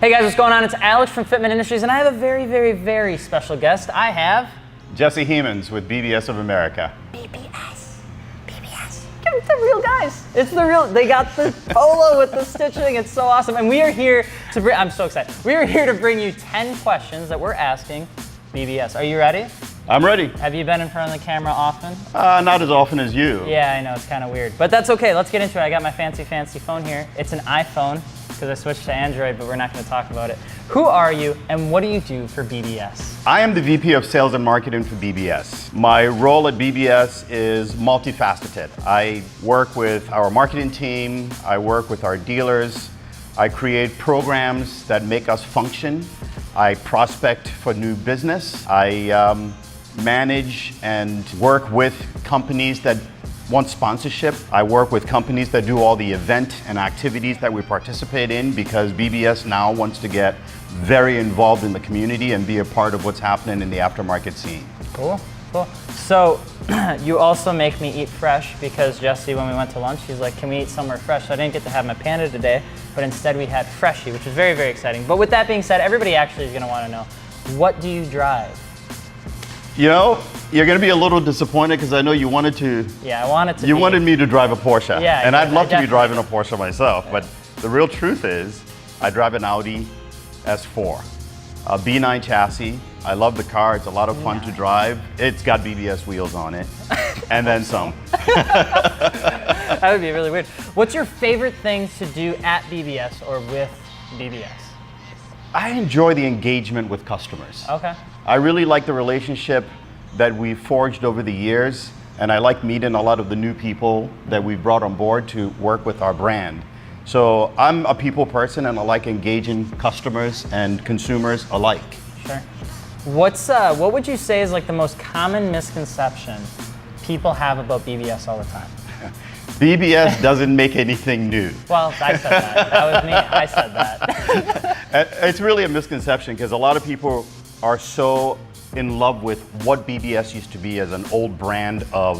Hey guys, what's going on? It's Alex from Fitment Industries, and I have a very, very, very special guest. I have Jesse Hemans with BBS of America. BBS. BBS. It's the real guys. It's the real. They got the polo with the stitching. It's so awesome. And we are here to bring. I'm so excited. We are here to bring you 10 questions that we're asking BBS. Are you ready? I'm ready. Have you been in front of the camera often? Not as often as you. Yeah, I know, it's kind of weird. But that's okay, let's get into it. I got my fancy phone here. It's an iPhone, because I switched to Android, but we're not going to talk about it. Who are you, and what do you do for BBS? I am the VP of Sales and Marketing for BBS. My role at BBS is multifaceted. I work with our marketing team, I work with our dealers, I create programs that make us function, I prospect for new business, I manage and work with companies that want sponsorship. I work with companies that do all the event and activities that we participate in, because BBS now wants to get very involved in the community and be a part of what's happening in the aftermarket scene. Cool, cool. So you also make me eat fresh, because Jesse, when we went to lunch, she's like, can we eat somewhere fresh? So I didn't get to have my Panda today, but instead we had Freshie, which is very, very exciting. But with that being said, everybody actually is gonna wanna know, what do you drive? You know, you're going to be a little disappointed, because I know you wanted to. Yeah, I wanted to. You wanted me to drive a Porsche. Yeah, and I'd love to be driving a did. Porsche myself, but the real truth is, I drive an Audi S4, a B9 chassis. I love the car. It's a lot of fun to drive. It's got BBS wheels on it, and then some. That would be really weird. What's your favorite thing to do at BBS or with BBS? I enjoy the engagement with customers. Okay. I really like the relationship that we've forged over the years, and I like meeting a lot of the new people that we've brought on board to work with our brand. So I'm a people person, and I like engaging customers and consumers alike. Sure. What would you say is like the most common misconception people have about BBS all the time? BBS doesn't make anything new. Well, I said that. That was me. I said that. It's really a misconception, because a lot of people are so in love with what BBS used to be as an old brand of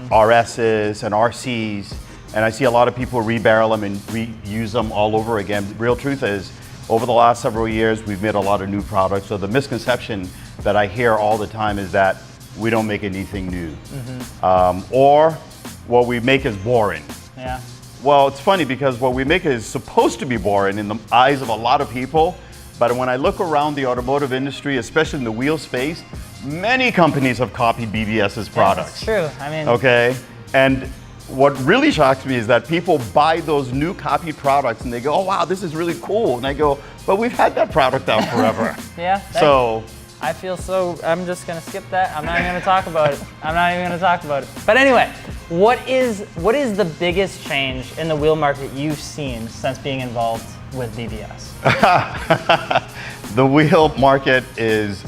RSs and RCs, and I see a lot of people rebarrel them and reuse them all over again. The real truth is, over the last several years, we've made a lot of new products. So the misconception that I hear all the time is that we don't make anything new, or what we make is boring. Yeah. Well, it's funny, because what we make is supposed to be boring in the eyes of a lot of people, but when I look around the automotive industry, especially in the wheel space, many companies have copied BBS's products. Yeah, that's true. I mean, okay, and what really shocks me is that people buy those new copied products and they go, oh wow, this is really cool. And I go, but we've had that product out forever. Yeah. So I feel so, I'm just gonna skip that. I'm not even gonna talk about it. I'm not even gonna talk about it. But anyway, what is the biggest change in the wheel market you've seen since being involved with BBS? The wheel market is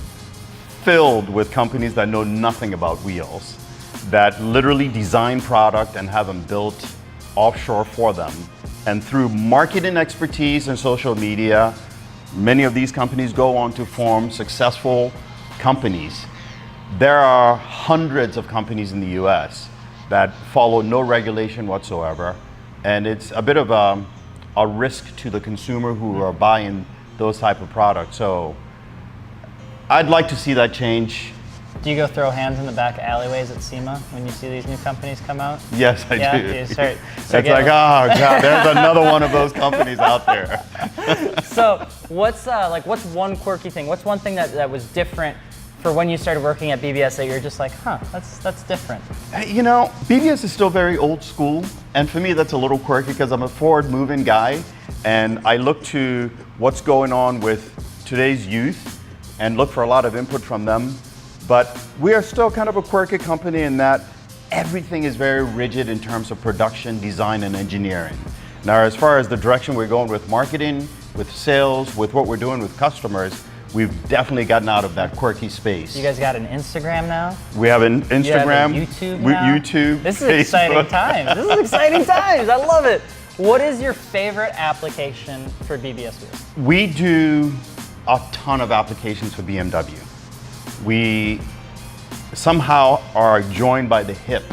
filled with companies that know nothing about wheels, that literally design product and have them built offshore for them. And through marketing expertise and social media, many of these companies go on to form successful companies. There are hundreds of companies in the US that follow no regulation whatsoever, and it's a bit of a risk to the consumer who are buying those type of products. So I'd like to see that change. Do you go throw hands in the back alleyways at SEMA when you see these new companies come out? Yes, I do. You start It's like, oh God, there's another one of those companies out there. So what's one quirky thing? What's one thing that was different for when you started working at BBS that you're just like, huh, that's different? You know, BBS is still very old school, and for me that's a little quirky, because I'm a forward-moving guy, and I look to what's going on with today's youth and look for a lot of input from them. But we are still kind of a quirky company in that everything is very rigid in terms of production, design, and engineering. Now, as far as the direction we're going with marketing, with sales, with what we're doing with customers, we've definitely gotten out of that quirky space. You guys got an Instagram now? We have an Instagram, you have a YouTube now? YouTube, This is Facebook. exciting times. This is exciting times. I love it. What is your favorite application for BBS wheels? We do a ton of applications for BMW. We somehow are joined by the hip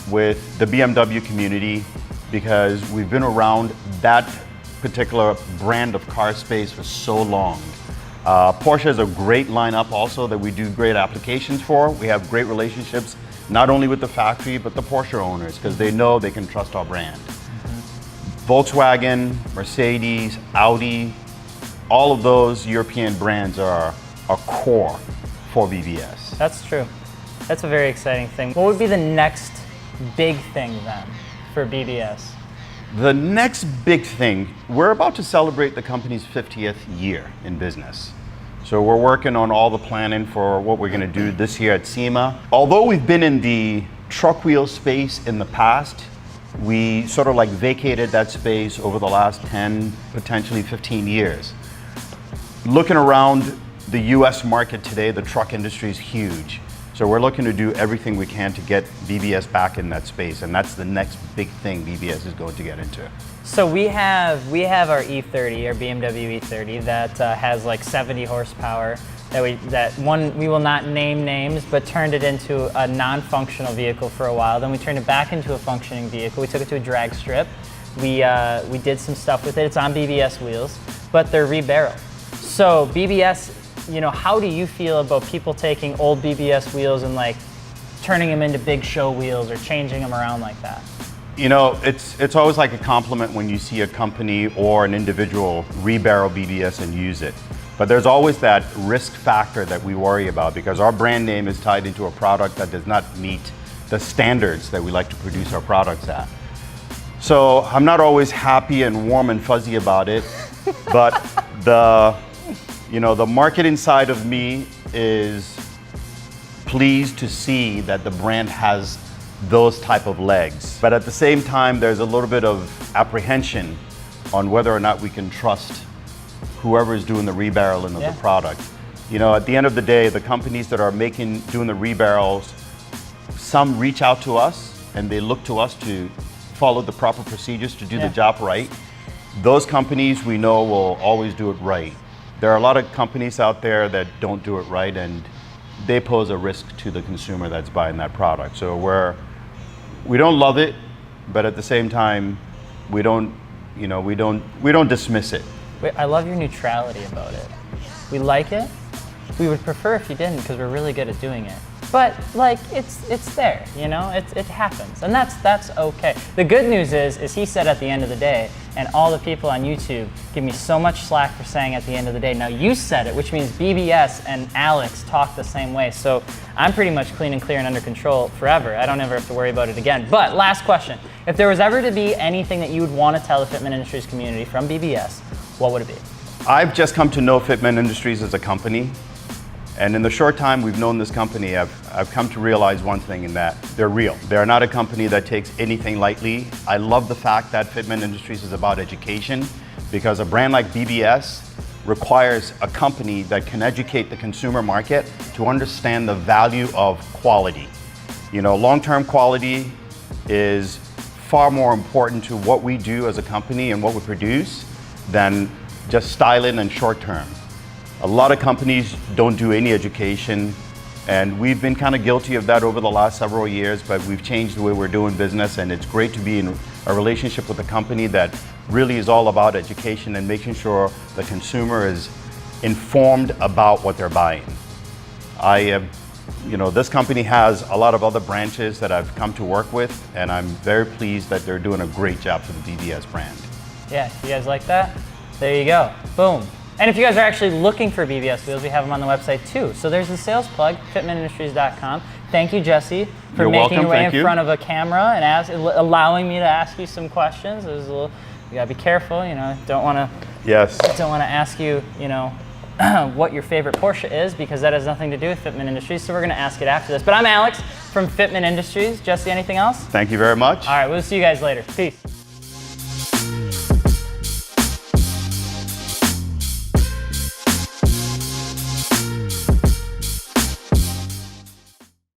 with the BMW community, because we've been around that particular brand of car space for so long. Porsche is a great lineup also that we do great applications for. We have great relationships, not only with the factory, but the Porsche owners, because they know they can trust our brand. Volkswagen, Mercedes, Audi, all of those European brands are core for BBS. That's true. That's a very exciting thing. What would be the next big thing then for BBS? The next big thing, we're about to celebrate the company's 50th year in business. So we're working on all the planning for what we're going to do this year at SEMA. Although we've been in the truck wheel space in the past, we sort of like vacated that space over the last 10, potentially 15 years. Looking around the US market today, the truck industry is huge. So we're looking to do everything we can to get BBS back in that space, and that's the next big thing BBS is going to get into. So we have our E30, our BMW E30 that has like 70 horsepower. We will not name names, but turned it into a non-functional vehicle for a while. Then we turned it back into a functioning vehicle. We took it to a drag strip. We did some stuff with it. It's on BBS wheels, but they're rebarreled. So BBS, how do you feel about people taking old BBS wheels and like turning them into big show wheels or changing them around like that? It's always like a compliment when you see a company or an individual rebarrel BBS and use it. But there's always that risk factor that we worry about because our brand name is tied into a product that does not meet the standards that we like to produce our products at. So I'm not always happy and warm and fuzzy about it, but the marketing side of me is pleased to see that the brand has those type of legs. But at the same time, there's a little bit of apprehension on whether or not we can trust whoever is doing the rebarreling of the product. At the end of the day, the companies that are doing the rebarrels, some reach out to us and they look to us to follow the proper procedures to do the job right. Those companies we know will always do it right. There are a lot of companies out there that don't do it right and they pose a risk to the consumer that's buying that product. So we don't love it, but at the same time, we don't dismiss it. Wait, I love your neutrality about it. We like it. We would prefer if you didn't because we're really good at doing it. But like it's there, it happens, and that's okay. The good news is he said at the end of the day, and all the people on YouTube give me so much slack for saying at the end of the day. Now you said it, which means BBS and Alex talk the same way. So I'm pretty much clean and clear and under control forever. I don't ever have to worry about it again. But last question, if there was ever to be anything that you would want to tell the Fitment Industries community from BBS, what would it be? I've just come to know Fitment Industries as a company. And in the short time we've known this company, I've come to realize one thing, in that they're real. They're not a company that takes anything lightly. I love the fact that Fitment Industries is about education, because a brand like BBS requires a company that can educate the consumer market to understand the value of quality. Long-term quality is far more important to what we do as a company and what we produce than just styling and short-term. A lot of companies don't do any education, and we've been kind of guilty of that over the last several years, but we've changed the way we're doing business, and it's great to be in a relationship with a company that really is all about education and making sure the consumer is informed about what they're buying. This company has a lot of other branches that I've come to work with, and I'm very pleased that they're doing a great job for the BBS brand. Yeah, you guys like that? There you go, boom. And if you guys are actually looking for BBS wheels, we have them on the website too. So there's the sales plug, fitmentindustries.com. Thank you, Jesse, for making your way in front of a camera and allowing me to ask you some questions. It was you gotta be careful, don't want to ask you, what your favorite Porsche is, because that has nothing to do with Fitment Industries. So we're gonna ask it after this. But I'm Alex from Fitment Industries. Jesse, anything else? Thank you very much. All right, we'll see you guys later. Peace.